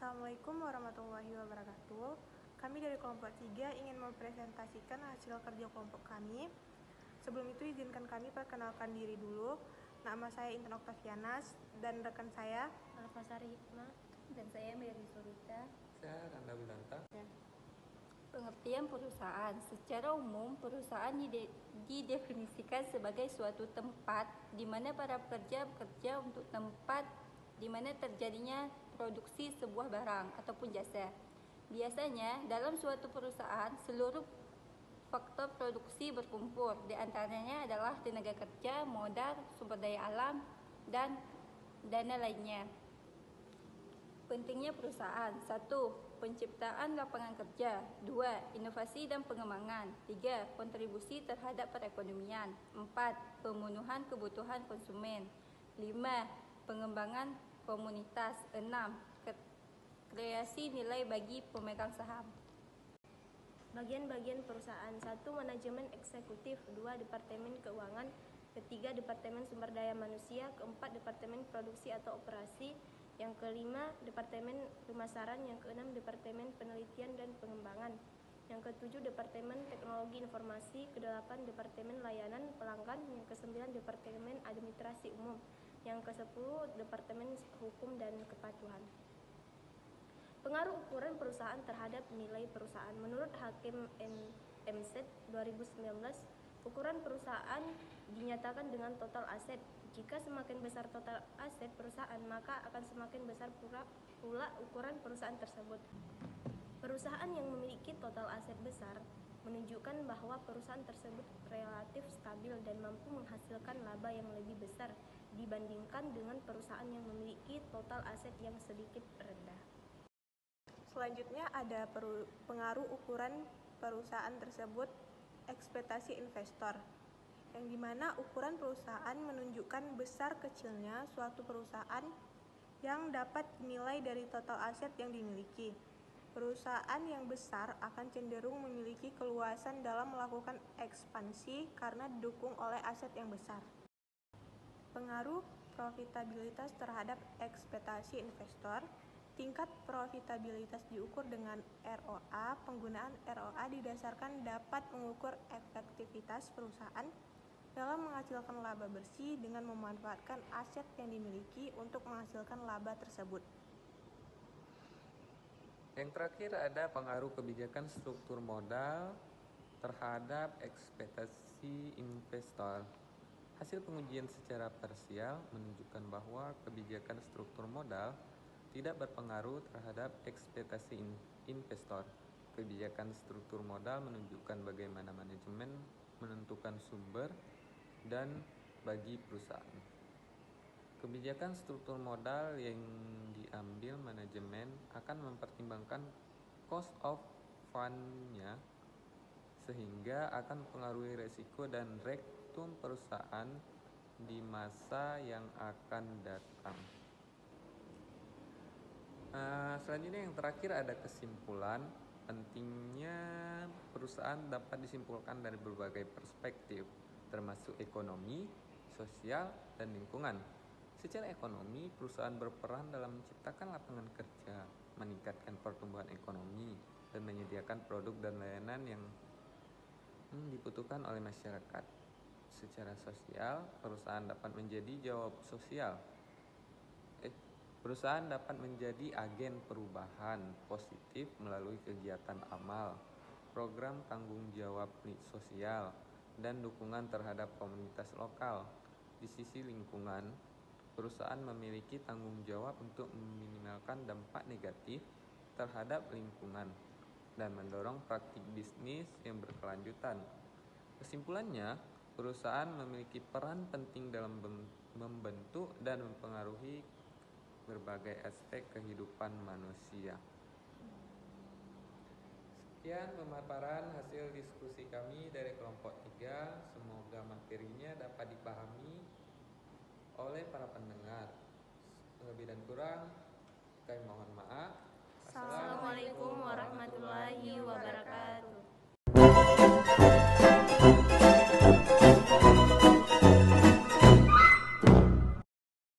Assalamualaikum warahmatullahi wabarakatuh. Kami dari kelompok 3 ingin mempresentasikan hasil kerja kelompok kami. Sebelum itu izinkan kami perkenalkan diri dulu. Nama saya Intan Oktavianas dan rekan saya Alfasari Hikmah dan saya Mary Solita. Saya Randa Wilanta. Pengertian perusahaan. Secara umum, perusahaan didefinisikan sebagai suatu tempat di mana para pekerja bekerja untuk tempat di mana terjadinya produksi sebuah barang ataupun jasa. Biasanya, dalam suatu perusahaan, seluruh faktor produksi berkumpul. Di antaranya adalah tenaga kerja, modal, sumber daya alam, dan dana lainnya. Pentingnya perusahaan. 1. Penciptaan lapangan kerja. 2. Inovasi dan pengembangan. 3. Kontribusi terhadap perekonomian. 4. Pemenuhan kebutuhan konsumen. 5. Pengembangan komunitas. 6. Kreasi nilai bagi pemegang saham. Bagian-bagian perusahaan. 1. Manajemen eksekutif. 2. Departemen keuangan. 3. Departemen sumber daya manusia. 4. Departemen produksi atau operasi. Yang kelima, Departemen pemasaran. Yang keenam, Departemen penelitian dan pengembangan. Yang ketujuh, Departemen teknologi informasi. Kedelapan, Departemen layanan pelanggan. Yang kesembilan, Departemen administrasi umum. Yang kesepuluh, Departemen hukum dan kepatuhan. Pengaruh ukuran perusahaan terhadap nilai perusahaan. Menurut Hakim MZ 2019, ukuran perusahaan dinyatakan dengan total aset. Jika semakin besar total aset perusahaan, maka akan semakin besar pula ukuran perusahaan tersebut. Perusahaan yang memiliki total aset besar menunjukkan bahwa perusahaan tersebut relatif stabil dan mampu menghasilkan laba yang lebih besar dibandingkan dengan perusahaan yang memiliki total aset yang sedikit rendah. Selanjutnya ada pengaruh ukuran perusahaan tersebut ekspektasi investor, yang dimana ukuran perusahaan menunjukkan besar kecilnya suatu perusahaan yang dapat dinilai dari total aset yang dimiliki. Perusahaan yang besar akan cenderung memiliki keluasan dalam melakukan ekspansi karena didukung oleh aset yang besar. Pengaruh profitabilitas terhadap ekspektasi investor. Tingkat profitabilitas diukur dengan ROA. Penggunaan ROA didasarkan dapat mengukur efektivitas perusahaan dalam menghasilkan laba bersih dengan memanfaatkan aset yang dimiliki untuk menghasilkan laba tersebut. Yang terakhir ada pengaruh kebijakan struktur modal terhadap ekspektasi investor. Hasil pengujian secara parsial menunjukkan bahwa kebijakan struktur modal tidak berpengaruh terhadap ekspektasi investor. Kebijakan struktur modal menunjukkan bagaimana manajemen menentukan sumber dan bagi perusahaan. Kebijakan struktur modal yang diambil manajemen akan mempertimbangkan cost of fund-nya sehingga akan mempengaruhi resiko dan rektum perusahaan di masa yang akan datang. Selanjutnya yang terakhir ada kesimpulan. Pentingnya perusahaan dapat disimpulkan dari berbagai perspektif, termasuk ekonomi, sosial, dan lingkungan. Secara ekonomi, perusahaan berperan dalam menciptakan lapangan kerja, meningkatkan pertumbuhan ekonomi, dan menyediakan produk dan layanan yang dibutuhkan oleh masyarakat. Secara sosial, perusahaan dapat menjadi Perusahaan dapat menjadi agen perubahan positif melalui kegiatan amal, program tanggung jawab sosial, dan dukungan terhadap komunitas lokal. Di sisi lingkungan, perusahaan memiliki tanggung jawab untuk meminimalkan dampak negatif terhadap lingkungan dan mendorong praktik bisnis yang berkelanjutan. Kesimpulannya, perusahaan memiliki peran penting dalam membentuk dan mempengaruhi berbagai aspek kehidupan manusia. Sekian pemaparan hasil diskusi kami dari kelompok 3. Semoga materinya dapat dipahami oleh para pendengar. Lebih dan kurang, kami mohon maaf. Assalamualaikum warahmatullahi wabarakatuh.